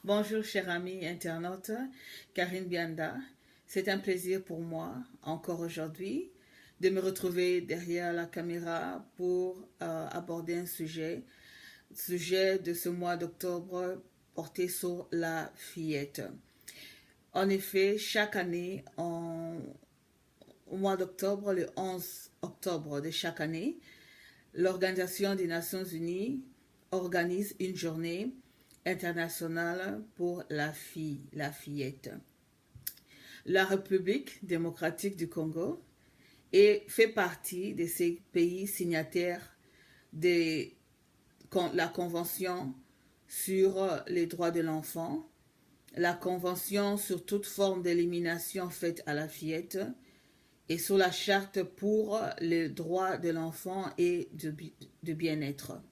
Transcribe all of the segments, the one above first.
Bonjour, cher ami internaute, Karine Bianda. C'est un plaisir pour moi, encore aujourd'hui, de me retrouver derrière la caméra pour aborder un sujet de ce mois d'octobre porté sur la fillette. En effet, chaque année, au mois d'octobre, le 11 octobre de chaque année, l'Organisation des Nations Unies organise une journée internationale pour la fillette. La République démocratique du Congo fait partie de ces pays signataires de la Convention sur les droits de l'enfant, la Convention sur toute forme d'élimination faite à la fillette et sur la charte pour les droits de l'enfant et du bien-être.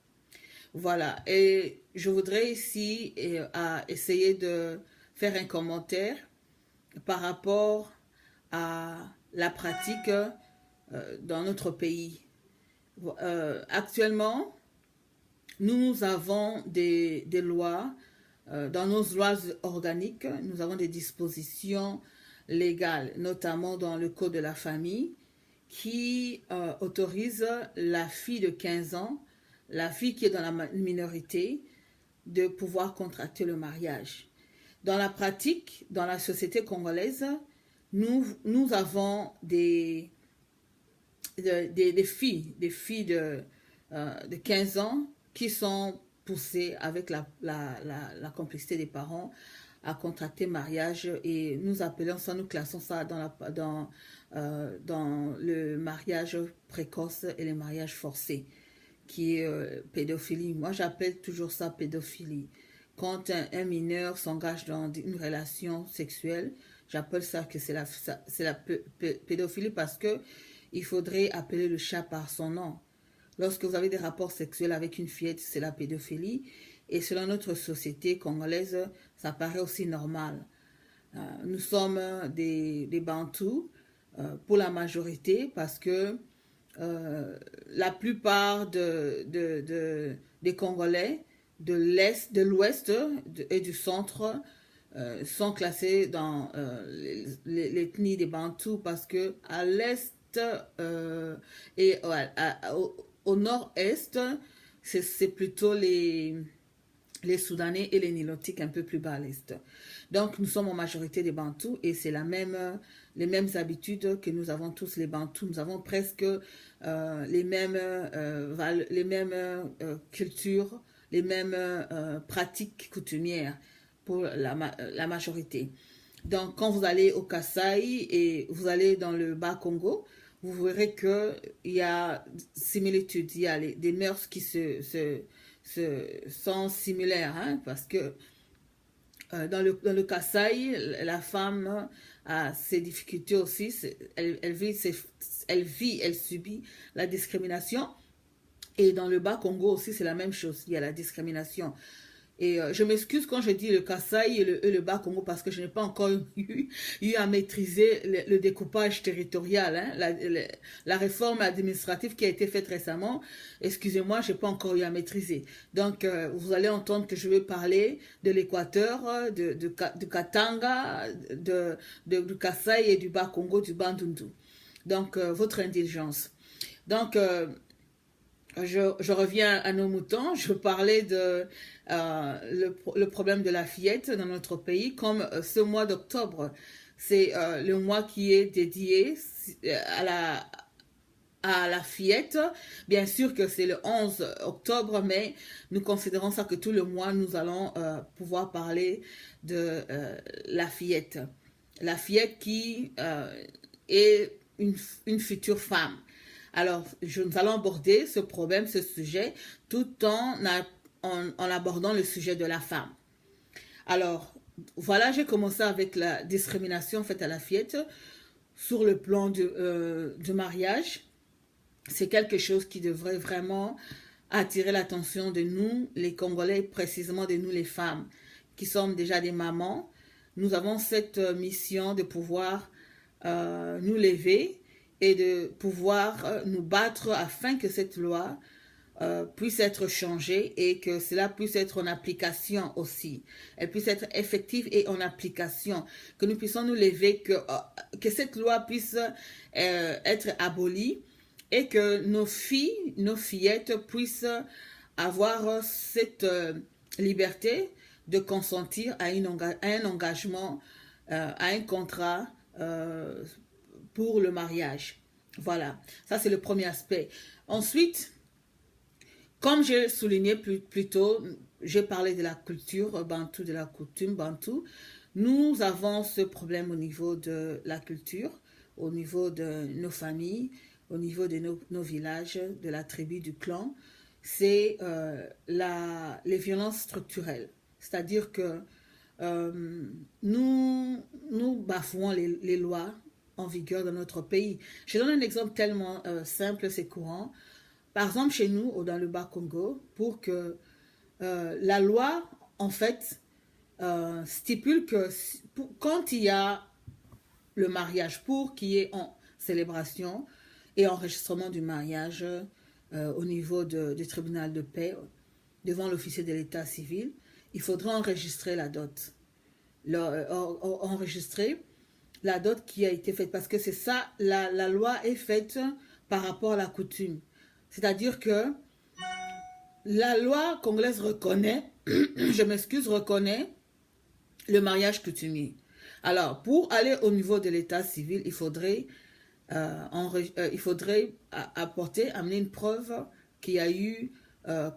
Voilà, et je voudrais ici essayer de faire un commentaire par rapport à la pratique dans notre pays. Actuellement, nous avons des lois, dans nos lois organiques, nous avons des dispositions légales, notamment dans le Code de la famille, qui autorise la fille de 15 ans, la fille qui est dans la minorité, de pouvoir contracter le mariage. Dans la pratique, dans la société congolaise, nous avons des filles de 15 ans qui sont poussées avec la complicité des parents à contracter mariage et nous appelons ça, nous classons ça dans le mariage précoce et le mariage forcé, qui est pédophilie. Moi, j'appelle toujours ça pédophilie. Quand un mineur s'engage dans une relation sexuelle, j'appelle ça que c'est la pédophilie parce que il faudrait appeler le chat par son nom. Lorsque vous avez des rapports sexuels avec une fillette, c'est la pédophilie. Et selon notre société congolaise, ça paraît aussi normal. Nous sommes des Bantous pour la majorité parce que la plupart des Congolais de l'Est, de l'Ouest et du Centre sont classés dans l'ethnie des Bantous parce que à l'Est et au Nord-Est, c'est plutôt les Soudanais et les Nilotiques un peu plus bas à l'Est. Donc nous sommes en majorité des Bantous et c'est les mêmes habitudes que nous avons tous les Bantous. Nous avons presque les mêmes cultures, les mêmes pratiques coutumières pour la majorité. Donc quand vous allez au Kasaï et vous allez dans le Bas-Congo, vous verrez qu'il y a similitudes, il y a des mœurs qui sont similaires, hein, parce que dans le Kasaï, la femme a ses difficultés aussi, elle subit la discrimination. Et dans le Bas-Congo aussi, c'est la même chose, il y a la discrimination. Et je m'excuse quand je dis le Kasaï et le Bas-Congo parce que je n'ai pas encore eu à maîtriser le découpage territorial. Hein, la réforme administrative qui a été faite récemment, excusez-moi, je n'ai pas encore eu à maîtriser. Donc, vous allez entendre que je vais parler de l'Équateur, du Katanga, du Kasaï et du Bas-Congo, du Bandundu. Donc, votre indulgence. Donc, je reviens à nos moutons. Je parlais de le problème de la fillette dans notre pays, comme ce mois d'octobre, c'est le mois qui est dédié à la fillette. Bien sûr que c'est le 11 octobre, mais nous considérons ça que tout le mois, nous allons pouvoir parler de la fillette. La fillette qui est une future femme. Alors, nous allons aborder ce problème, ce sujet, tout en abordant le sujet de la femme. Alors, voilà, j'ai commencé avec la discrimination faite à la fillette sur le plan du mariage. C'est quelque chose qui devrait vraiment attirer l'attention de nous, les Congolais, précisément de nous, les femmes, qui sommes déjà des mamans. Nous avons cette mission de pouvoir nous lever et de pouvoir nous battre afin que cette loi puisse être changée et que cela puisse être en application aussi. Elle puisse être effective et en application. Que nous puissions nous lever, que cette loi puisse être abolie et que nos filles, nos fillettes puissent avoir cette liberté de consentir à un engagement, à un contrat pour le mariage. Voilà, ça c'est le premier aspect. Ensuite, comme j'ai souligné plus tôt, j'ai parlé de la culture bantou, de la coutume bantou. Nous avons ce problème au niveau de la culture, au niveau de nos familles, au niveau de nos villages, de la tribu, du clan. C'est les violences structurelles. C'est-à-dire que nous bafouons les lois en vigueur dans notre pays. Je donne un exemple tellement simple, c'est courant. Par exemple, chez nous, dans le Bas-Congo, pour que la loi, en fait, stipule que quand il y a le mariage, pour qu'il y ait en célébration et enregistrement du mariage au niveau du tribunal de paix, devant l'officier de l'état civil, il faudra enregistrer la dot. Enregistrer la dot qui a été faite. Parce que c'est ça, la loi est faite par rapport à la coutume. C'est-à-dire que la loi congolaise reconnaît, je m'excuse, reconnaît le mariage coutumier. Alors, pour aller au niveau de l'état civil, il faudrait amener une preuve qu'il y a eu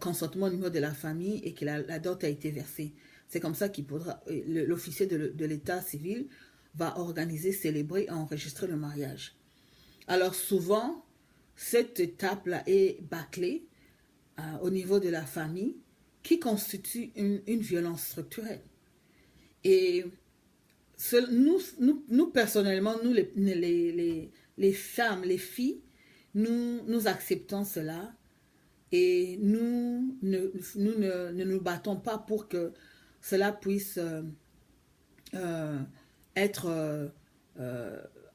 consentement au niveau de la famille et que la dot a été versée. C'est comme ça qu'il faudra, l'officier de l'état civil va organiser, célébrer et enregistrer le mariage. Alors souvent, cette étape-là est bâclée au niveau de la famille qui constitue une violence structurelle. Et nous personnellement, nous les femmes, les filles, nous acceptons cela et nous ne nous battons pas pour que cela puisse être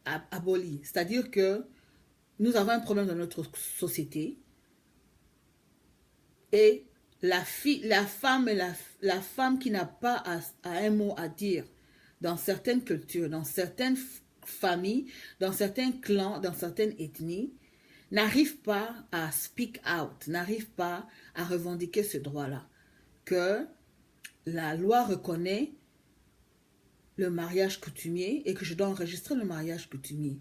aboli. C'est-à-dire que nous avons un problème dans notre société et la femme qui n'a pas un mot à dire dans certaines cultures, dans certaines familles, dans certains clans, dans certaines ethnies, n'arrive pas à speak out, n'arrive pas à revendiquer ce droit-là, que la loi reconnaît le mariage coutumier et que je dois enregistrer le mariage coutumier.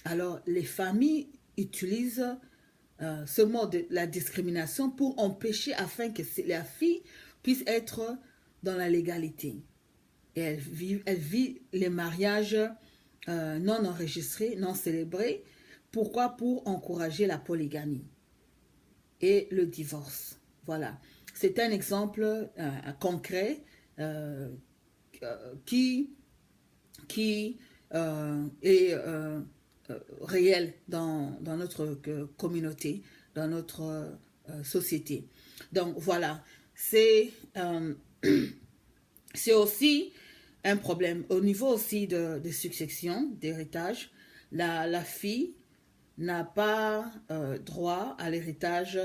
Alors, les familles utilisent ce mot de la discrimination pour empêcher afin que la fille puisse être dans la légalité. Et elle vit les mariages non enregistrés, non célébrés. Pourquoi? Pour encourager la polygamie et le divorce. Voilà. C'est un exemple concret qui est réel dans notre communauté, dans notre société. Donc voilà, c'est aussi un problème. Au niveau aussi de succession, d'héritage, la fille n'a pas droit à l'héritage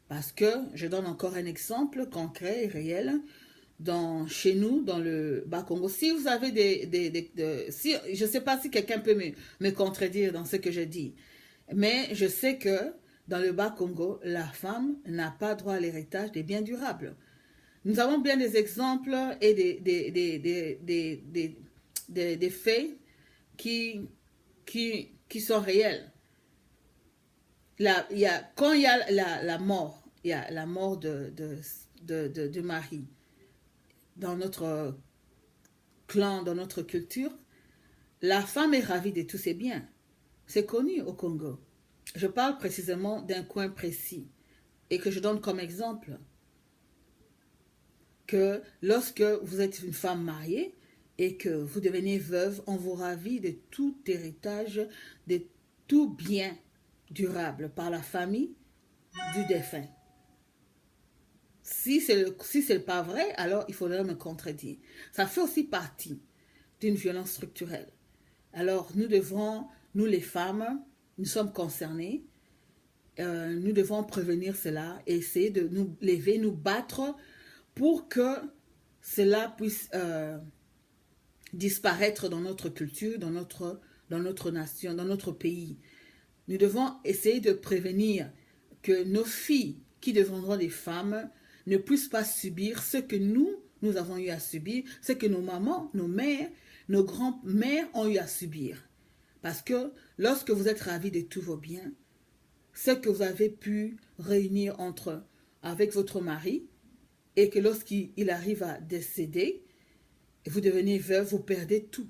parce que, je donne encore un exemple concret et réel, chez nous, dans le Bas-Congo, si vous avez je ne sais pas si quelqu'un peut me contredire dans ce que je dis, mais je sais que dans le Bas-Congo, la femme n'a pas droit à l'héritage des biens durables. Nous avons bien des exemples et des faits qui sont réels. Quand il y a la mort, il y a la mort de mari dans notre clan, dans notre culture, la femme est ravie de tous ses biens. C'est connu au Congo. Je parle précisément d'un coin précis et que je donne comme exemple que lorsque vous êtes une femme mariée et que vous devenez veuve, on vous ravit de tout héritage, de tout bien durable par la famille du défunt. Si c'est pas vrai, alors il faudrait me contredire. Ça fait aussi partie d'une violence structurelle. Alors nous les femmes, nous sommes concernées nous devons prévenir cela, et essayer de nous lever, nous battre pour que cela puisse disparaître dans notre culture, dans notre nation, dans notre pays. Nous devons essayer de prévenir que nos filles qui deviendront des femmes ne puissent pas subir ce que nous avons eu à subir, ce que nos mamans, nos mères, nos grands-mères ont eu à subir. Parce que lorsque vous êtes ravis de tous vos biens, ce que vous avez pu réunir avec votre mari, et que lorsqu'il arrive à décéder, vous devenez veuve, vous perdez tout.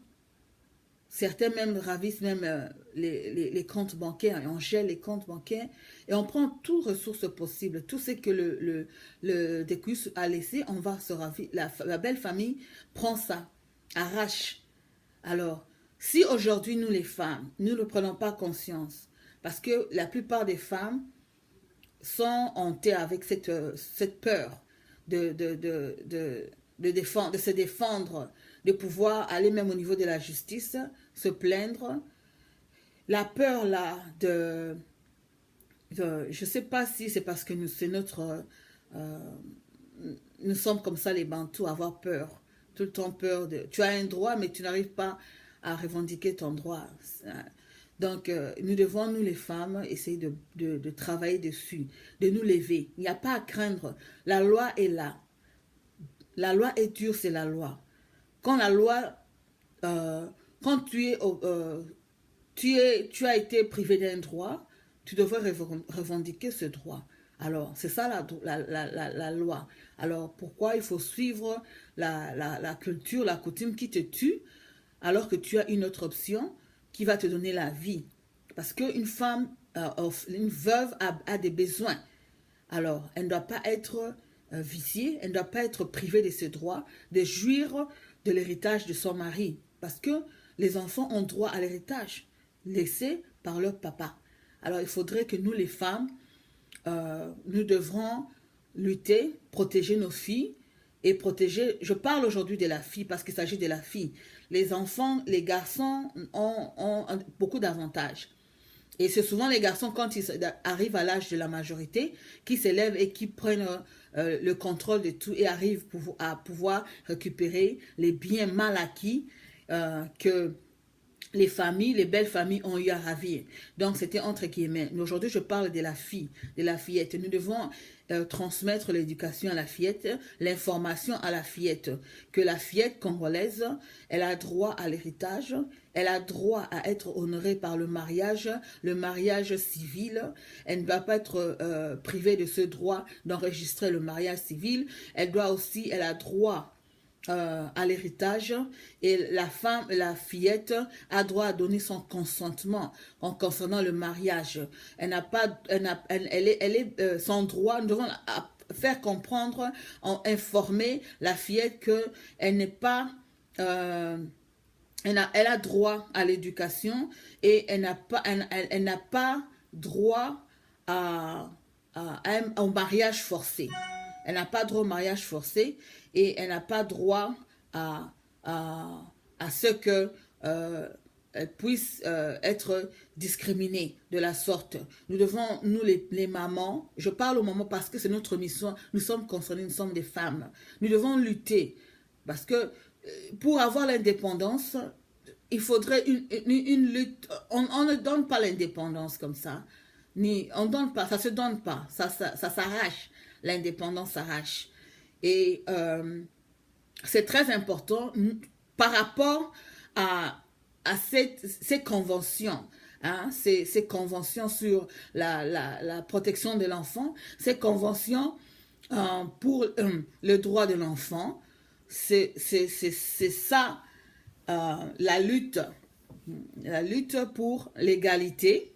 Certains même ravissent même les comptes bancaires, et on gèle les comptes bancaires, et on prend toutes ressources possibles, tout ce que le décus a laissé, on va se ravir. La belle famille prend ça, arrache. Alors, si aujourd'hui nous les femmes, nous ne prenons pas conscience, parce que la plupart des femmes sont hantées avec cette peur de se défendre, de pouvoir aller même au niveau de la justice, se plaindre. La peur là je ne sais pas si c'est parce que c'est nous sommes comme ça les Bantous, avoir peur, tout le temps peur tu as un droit mais tu n'arrives pas à revendiquer ton droit. Donc nous devons, nous les femmes, essayer de travailler dessus, de nous lever. Il n'y a pas à craindre, la loi est là. La loi est dure, c'est la loi. Quand la loi, quand tu as été privé d'un droit, tu devrais revendiquer ce droit. Alors, c'est ça la loi. Alors, pourquoi il faut suivre la culture, la coutume qui te tue, alors que tu as une autre option qui va te donner la vie? Parce qu'une femme, une veuve a des besoins. Alors, elle ne doit pas être viciée, elle ne doit pas être privée de ses droits, de jouir de l'héritage de son mari. Parce que les enfants ont droit à l'héritage laissé par leur papa. Alors, il faudrait que nous, les femmes, nous devrons lutter, protéger nos filles et protéger... Je parle aujourd'hui de la fille parce qu'il s'agit de la fille. Les enfants, les garçons ont beaucoup d'avantages. Et c'est souvent les garçons, quand ils arrivent à l'âge de la majorité, qui s'élèvent et qui prennent le contrôle de tout et arrivent à pouvoir récupérer les biens mal acquis que les familles, les belles familles ont eu à ravir. Donc, c'était entre guillemets. Mais aujourd'hui, je parle de la fille, de la fillette. Nous devons transmettre l'éducation à la fillette, l'information à la fillette, que la fillette congolaise, elle a droit à l'héritage, elle a droit à être honorée par le mariage civil. Elle ne doit pas être privée de ce droit d'enregistrer le mariage civil. Elle a droit à l'héritage, et la fillette a droit à donner son consentement en concernant le mariage. Son droit, nous devons faire comprendre, informer la fillette qu'elle n'est pas... elle a droit à l'éducation, et elle n'a pas droit au mariage forcé. Elle n'a pas droit au mariage forcé, et elle n'a pas droit à ce que elle puisse être discriminée de la sorte. Nous devons, nous les mamans, je parle aux mamans parce que c'est notre mission, nous sommes concernés, nous sommes des femmes. Nous devons lutter parce que pour avoir l'indépendance, il faudrait une lutte. On ne donne pas l'indépendance comme ça. On donne pas, ça se donne pas, ça s'arrache. L'indépendance s'arrache. Et c'est très important par rapport à ces conventions, hein, ces conventions sur la protection de l'enfant, ces conventions pour le droit de l'enfant. C'est ça la lutte pour l'égalité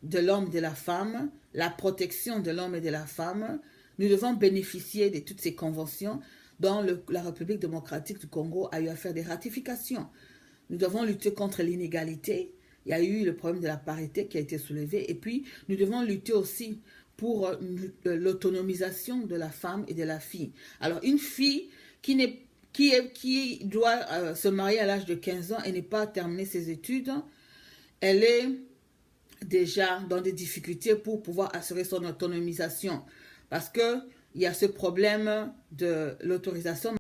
de l'homme et de la femme, la protection de l'homme et de la femme. Nous devons bénéficier de toutes ces conventions dont la République démocratique du Congo a eu à faire des ratifications. Nous devons lutter contre l'inégalité. Il y a eu le problème de la parité qui a été soulevé. Et puis, nous devons lutter aussi pour l'autonomisation de la femme et de la fille. Alors, une fille qui doit se marier à l'âge de 15 ans et n'est pas terminé ses études, elle est déjà dans des difficultés pour pouvoir assurer son autonomisation. Parce qu'il y a ce problème de l'autorisation